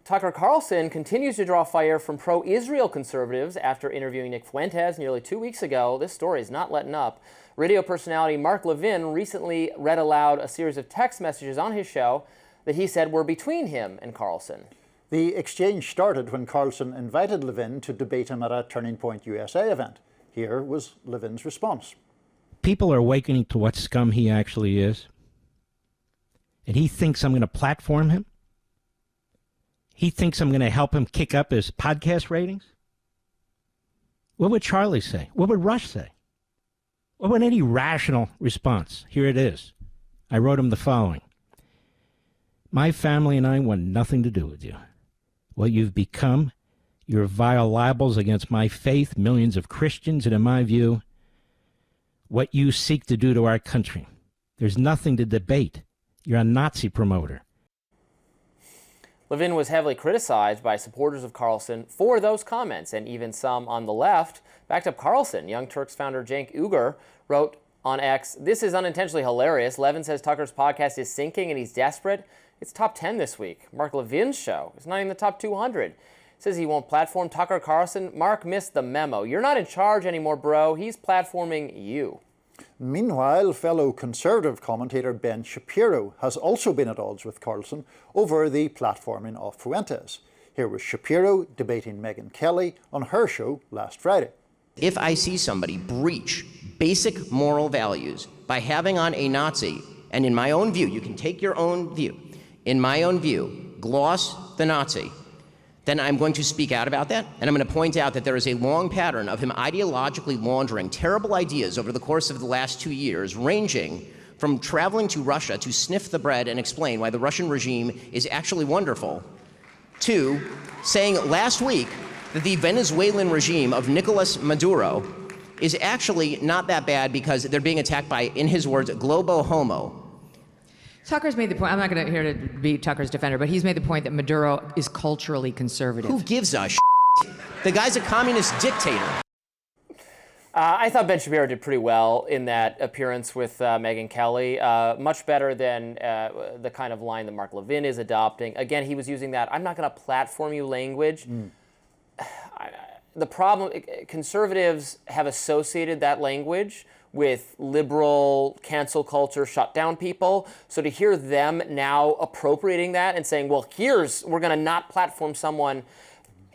Tucker Carlson continues to draw fire from pro-Israel conservatives after interviewing Nick Fuentes nearly 2 weeks ago. This story is not letting up. Radio personality Mark Levin recently read aloud a series of text messages on his show that he said were between him and Carlson. The exchange started when Carlson invited Levin to debate him at a Turning Point USA event. Here was Levin's response. People are awakening to what scum he actually is. And he thinks I'm going to platform him? He thinks I'm going to help him kick up his podcast ratings? What would Charlie say? What would Rush say? What would any rational response? Here it is. I wrote him the following. My family and I want nothing to do with you. What you've become, your vile libels against my faith, millions of Christians, and in my view, what you seek to do to our country. There's nothing to debate. You're a Nazi promoter. Levin was heavily criticized by supporters of Carlson for those comments, and even some on the left backed up Carlson. Young Turks founder Cenk Uygur wrote on X, "This is unintentionally hilarious. Levin says Tucker's podcast is sinking and he's desperate. It's top 10 this week. Mark Levin's show is not even the top 200. Says he won't platform Tucker Carlson. Mark missed the memo. You're not in charge anymore, bro. He's platforming you." Meanwhile, fellow conservative commentator Ben Shapiro has also been at odds with Carlson over the platforming of Fuentes. Here was Shapiro debating Megyn Kelly on her show last Friday. If I see somebody breach basic moral values by having on a Nazi, and in my own view, you can take your own view, in my own view, gloss the Nazi, then I'm going to speak out about that, and I'm going to point out that there is a long pattern of him ideologically laundering terrible ideas over the course of the last 2 years, ranging from traveling to Russia to sniff the bread and explain why the Russian regime is actually wonderful, to saying last week that the Venezuelan regime of Nicolas Maduro is actually not that bad because they're being attacked by, in his words, globo homo. Tucker's made the point, I'm not here to be Tucker's defender, but he's made the point that Maduro is culturally conservative. Who gives a shit? The guy's a communist dictator. I thought Ben Shapiro did pretty well in that appearance with Megyn Kelly. Much better than the kind of line that Mark Levin is adopting. Again, he was using that, I'm not going to platform you language. The problem, conservatives have associated that language with liberal cancel culture shutdown people. So to hear them now appropriating that and saying, well, we're going to not platform someone,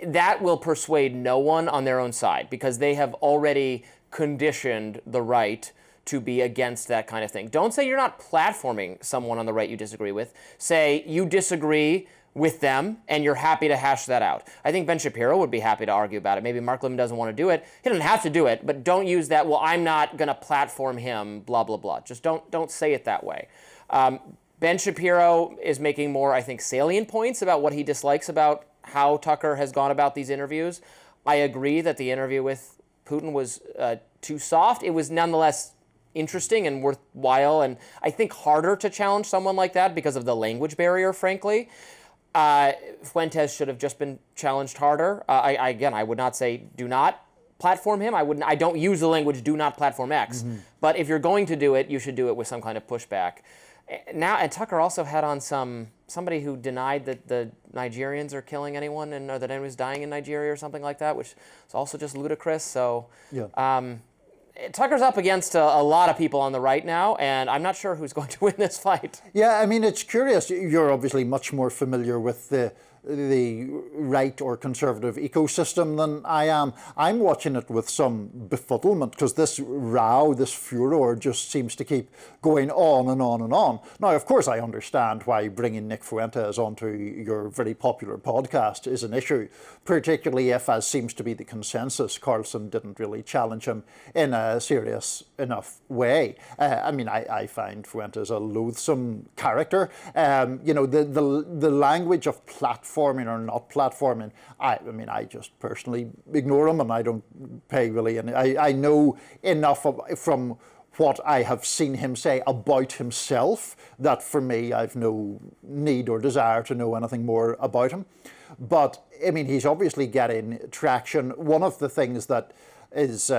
that will persuade no one on their own side because they have already conditioned the right to be against that kind of thing. Don't say you're not platforming someone on the right you disagree with. Say you disagree with them, and you're happy to hash that out. I think Ben Shapiro would be happy to argue about it. Maybe Mark Levin doesn't want to do it. He doesn't have to do it, but don't use that, well, I'm not going to platform him, blah, blah, blah. Just don't say it that way. Ben Shapiro is making more, I think, salient points about what he dislikes about how Tucker has gone about these interviews. I agree that the interview with Putin was too soft. It was nonetheless interesting and worthwhile, and I think harder to challenge someone like that because of the language barrier, frankly. Fuentes should have just been challenged harder. I would not say do not platform him. I don't use the language do not platform X. But if you're going to do it, you should do it with some kind of pushback. And Tucker also had on somebody who denied that the Nigerians are killing anyone or that anyone's dying in Nigeria or something like that, which is also just ludicrous. So yeah. Tucker's up against a lot of people on the right now, and I'm not sure who's going to win this fight. Yeah, I mean, it's curious. You're obviously much more familiar with the right or conservative ecosystem than I am. I'm watching it with some befuddlement because this row, this furor just seems to keep going on and on and on. Now, of course, I understand why bringing Nick Fuentes onto your very popular podcast is an issue, particularly if, as seems to be the consensus, Carlson didn't really challenge him in a serious enough way. I find Fuentes a loathsome character. The language of platforming or not platforming, I just personally ignore him, and I don't pay really any. I know enough from what I have seen him say about himself that for me I've no need or desire to know anything more about him. But I mean, he's obviously getting traction. One of the things that is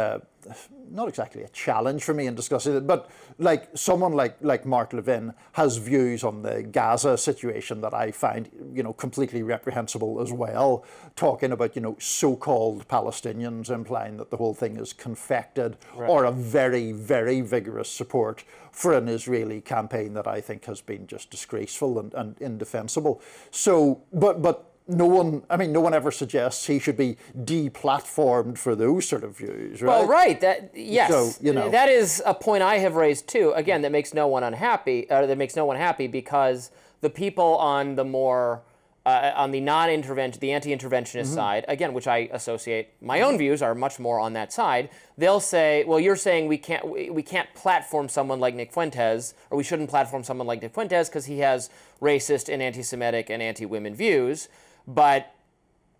not exactly a challenge for me in discussing it, but like someone like Mark Levin has views on the Gaza situation that I find, completely reprehensible as well, talking about, so-called Palestinians, implying that the whole thing is confected, or a very, very vigorous support for an Israeli campaign that I think has been just disgraceful and indefensible. So, but no one ever suggests he should be deplatformed for those sort of views, right? Well, right. Yes. So, that is a point I have raised too. Again, that makes no one unhappy. That makes no one happy because the people on the more on the non-intervention, the anti-interventionist side, again, which I associate my own views are much more on that side. They'll say, well, you're saying we can't platform someone like Nick Fuentes, or we shouldn't platform someone like Nick Fuentes because he has racist and anti-Semitic and anti-women views. But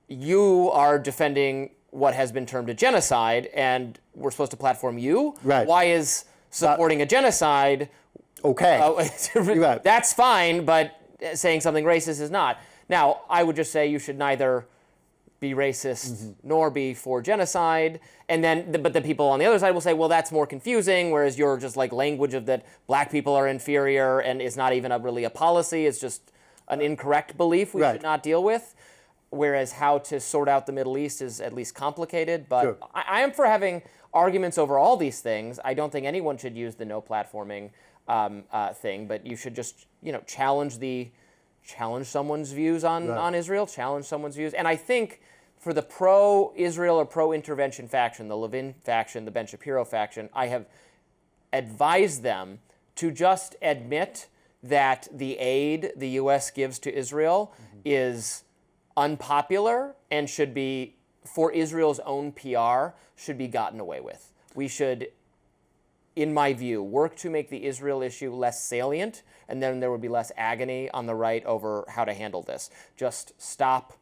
you are defending what has been termed a genocide, and we're supposed to platform you? Right. Why is supporting a genocide okay? Right. That's fine, but saying something racist is not. Now, I would just say you should neither be racist nor be for genocide, but the people on the other side will say, well, that's more confusing, whereas you're just like language of that black people are inferior and it's not even really a policy, it's just an incorrect belief we should not deal with, whereas how to sort out the Middle East is at least complicated. But Sure. I am for having arguments over all these things. I don't think anyone should use the no platforming thing, but you should just challenge someone's views on Israel, challenge someone's views. And I think for the pro-Israel or pro-intervention faction, the Levin faction, the Ben Shapiro faction, I have advised them to just admit that the aid the U.S. gives to Israel is unpopular and should be, for Israel's own PR, should be gotten away with. We should, in my view, work to make the Israel issue less salient, and then there would be less agony on the right over how to handle this. Just stop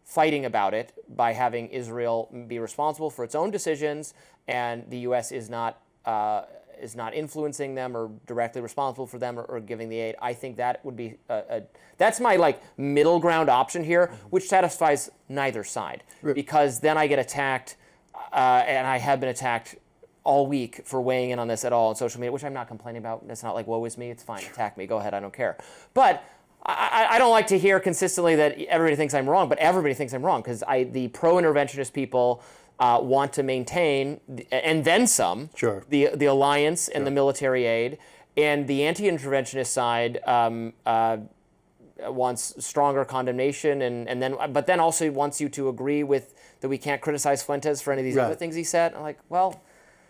fighting about it by having Israel be responsible for its own decisions, and the U.S. is not influencing them or directly responsible for them or giving the aid. I think that would be that's my middle ground option here, which satisfies neither side, because then I get attacked, and I have been attacked all week for weighing in on this at all on social media, which I'm not complaining about. It's not like, woe is me, it's fine, attack me, go ahead, I don't care. But I don't like to hear consistently that everybody thinks I'm wrong, but everybody thinks I'm wrong, because the pro-interventionist people want to maintain, and then some, the alliance and the military aid, and the anti-interventionist side wants stronger condemnation, but then also wants you to agree with that we can't criticize Fuentes for any of these other things he said. I'm like, well,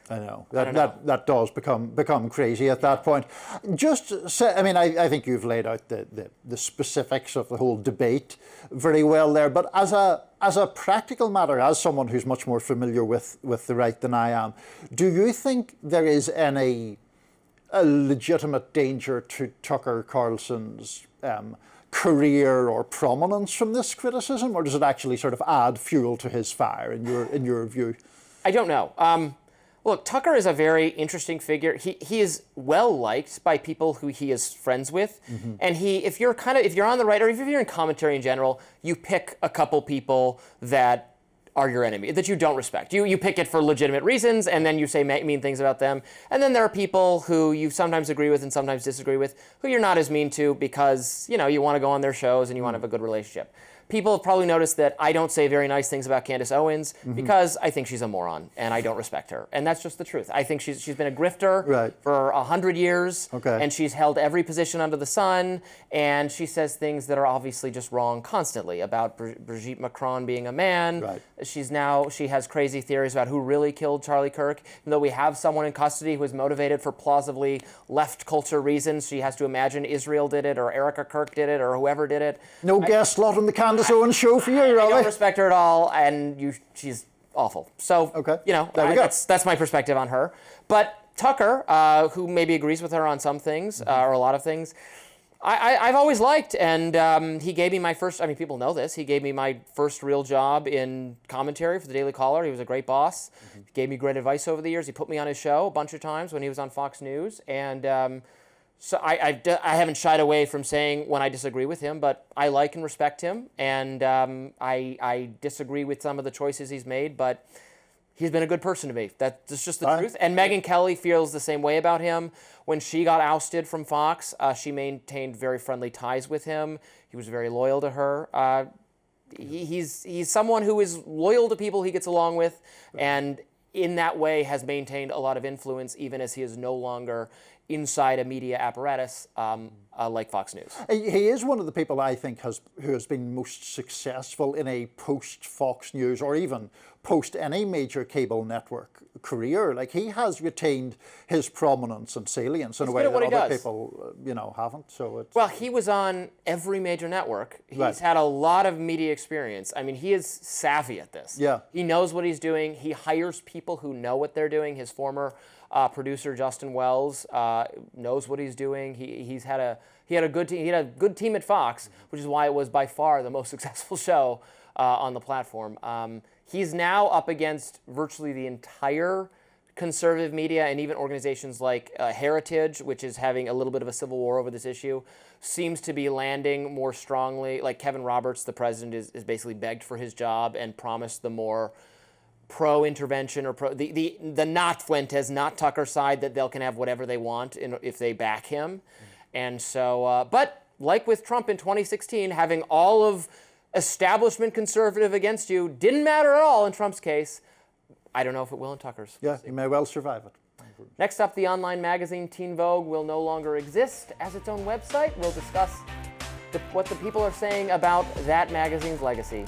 I know that does become crazy at that point. Just say, I think you've laid out the specifics of the whole debate very well there. But as a practical matter, as someone who's much more familiar with the right than I am, do you think there is a legitimate danger to Tucker Carlson's career or prominence from this criticism, or does it actually sort of add fuel to his fire in your view? I don't know. Look, Tucker is a very interesting figure. He is well liked by people who he is friends with, and if you're on the right, or if you're in commentary in general, you pick a couple people that are your enemy, that you don't respect. You pick it for legitimate reasons, and then you say mean things about them. And then there are people who you sometimes agree with and sometimes disagree with, who you're not as mean to because you want to go on their shows and you want to have a good relationship. People have probably noticed that I don't say very nice things about Candace Owens because I think she's a moron and I don't respect her. And that's just the truth. I think she's been a grifter for 100 years, and she's held every position under the sun, and she says things that are obviously just wrong constantly about Brigitte Macron being a man. She has crazy theories about who really killed Charlie Kirk. Even though we have someone in custody who is motivated for plausibly left culture reasons, she has to imagine Israel did it or Erica Kirk did it or whoever did it. No guest slot on the Candace Owens show for you, really? I don't respect her at all, and she's awful. So, that's my perspective on her. But Tucker, who maybe agrees with her on some things, or a lot of things, I've always liked, and he gave me my first, people know this, he gave me my first real job in commentary for the Daily Caller. He was a great boss. He gave me great advice over the years. He put me on his show a bunch of times when he was on Fox News, and so I haven't shied away from saying when I disagree with him, but I like and respect him, and I disagree with some of the choices he's made, but he's been a good person to me. That's just the truth. And Megyn Kelly feels the same way about him. When she got ousted from Fox, she maintained very friendly ties with him. He was very loyal to her. He's someone who is loyal to people he gets along with, and in that way has maintained a lot of influence, even as he is no longer inside a media apparatus like Fox News. He is one of the people I think who has been most successful in a post-Fox News or even post any major cable network career. Like, he has retained his prominence and salience in a way that other people, haven't. So it's, well, he was on every major network. He's had a lot of media experience. I mean, he is savvy at this. Yeah. He knows what he's doing. He hires people who know what they're doing. His former producer Justin Wells knows what he's doing. He had a good team. He had a good team at Fox, which is why it was by far the most successful show on the platform. He's now up against virtually the entire conservative media, and even organizations like Heritage, which is having a little bit of a civil war over this issue, seems to be landing more strongly. Like Kevin Roberts, the president, is basically begged for his job and promised the more pro-intervention or the not Fuentes, not Tucker side, that they can have whatever they want if they back him. And so, but like with Trump in 2016, having all of establishment conservative against you didn't matter at all in Trump's case. I don't know if it will in Tucker's. Yeah, he may well survive it. Next up, the online magazine Teen Vogue will no longer exist as its own website. We'll discuss what the people are saying about that magazine's legacy.